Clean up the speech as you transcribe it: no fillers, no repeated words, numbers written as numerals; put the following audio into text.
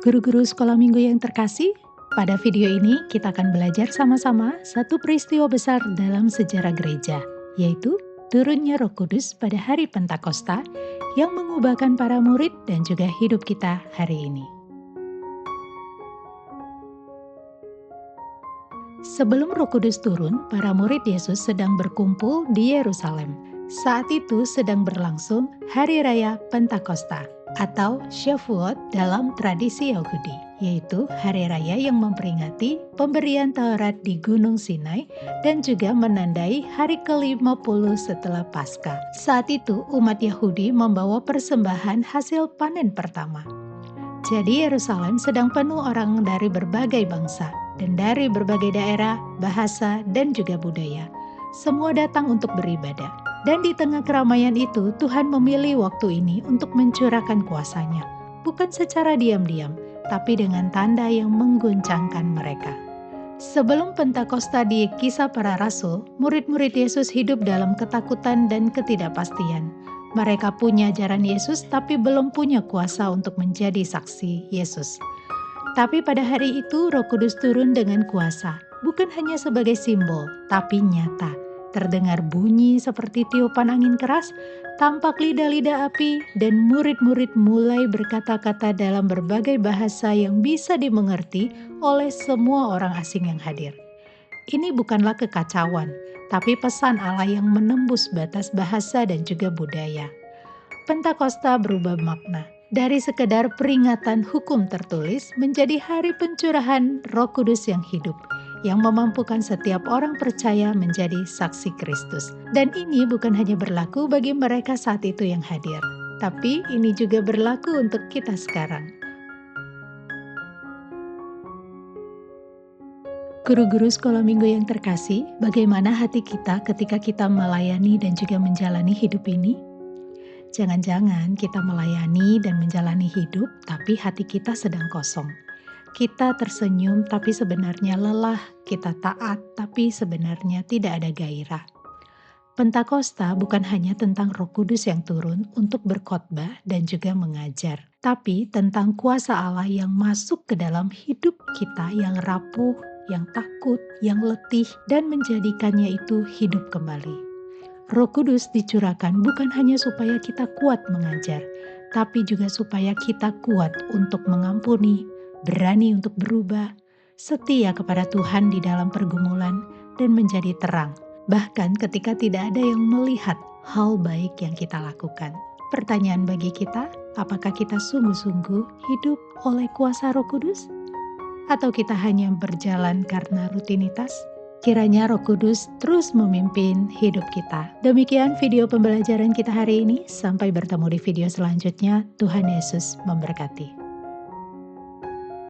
Guru-guru sekolah minggu yang terkasih, pada video ini kita akan belajar sama-sama satu peristiwa besar dalam sejarah gereja, yaitu turunnya Roh Kudus pada hari Pentakosta yang mengubahkan para murid dan juga hidup kita hari ini. Sebelum Roh Kudus turun, para murid Yesus sedang berkumpul di Yerusalem. Saat itu sedang berlangsung Hari Raya Pentakosta atau Shavuot dalam tradisi Yahudi, yaitu hari raya yang memperingati pemberian Taurat di Gunung Sinai dan juga menandai hari ke-50 setelah Paskah. Saat itu umat Yahudi membawa persembahan hasil panen pertama. Jadi Yerusalem sedang penuh orang dari berbagai bangsa dan dari berbagai daerah, bahasa, dan juga budaya. Semua datang untuk beribadah. Dan di tengah keramaian itu, Tuhan memilih waktu ini untuk mencurahkan kuasa-Nya. Bukan secara diam-diam, tapi dengan tanda yang mengguncangkan mereka. Sebelum Pentakosta di Kisah Para Rasul, murid-murid Yesus hidup dalam ketakutan dan ketidakpastian. Mereka punya ajaran Yesus tapi belum punya kuasa untuk menjadi saksi Yesus. Tapi pada hari itu Roh Kudus turun dengan kuasa, bukan hanya sebagai simbol, tapi nyata. Terdengar bunyi seperti tiupan angin keras, tampak lidah-lidah api, dan murid-murid mulai berkata-kata dalam berbagai bahasa yang bisa dimengerti oleh semua orang asing yang hadir. Ini bukanlah kekacauan, tapi pesan Allah yang menembus batas bahasa dan juga budaya. Pentakosta berubah makna. Dari sekedar peringatan hukum tertulis menjadi hari pencurahan Roh Kudus yang hidup, yang memampukan setiap orang percaya menjadi saksi Kristus. Dan ini bukan hanya berlaku bagi mereka saat itu yang hadir, tapi ini juga berlaku untuk kita sekarang. Guru-guru sekolah minggu yang terkasih, bagaimana hati kita ketika kita melayani dan juga menjalani hidup ini? Jangan-jangan kita melayani dan menjalani hidup, tapi hati kita sedang kosong. Kita tersenyum, tapi sebenarnya lelah. Kita taat, tapi sebenarnya tidak ada gairah. Pentakosta bukan hanya tentang Roh Kudus yang turun untuk berkhotbah dan juga mengajar, tapi tentang kuasa Allah yang masuk ke dalam hidup kita yang rapuh, yang takut, yang letih, dan menjadikannya itu hidup kembali. Roh Kudus dicurahkan bukan hanya supaya kita kuat mengajar, tapi juga supaya kita kuat untuk mengampuni, berani untuk berubah, setia kepada Tuhan di dalam pergumulan, dan menjadi terang, bahkan ketika tidak ada yang melihat hal baik yang kita lakukan. Pertanyaan bagi kita, apakah kita sungguh-sungguh hidup oleh kuasa Roh Kudus? Atau kita hanya berjalan karena rutinitas? Kiranya Roh Kudus terus memimpin hidup kita. Demikian video pembelajaran kita hari ini. Sampai bertemu di video selanjutnya. Tuhan Yesus memberkati.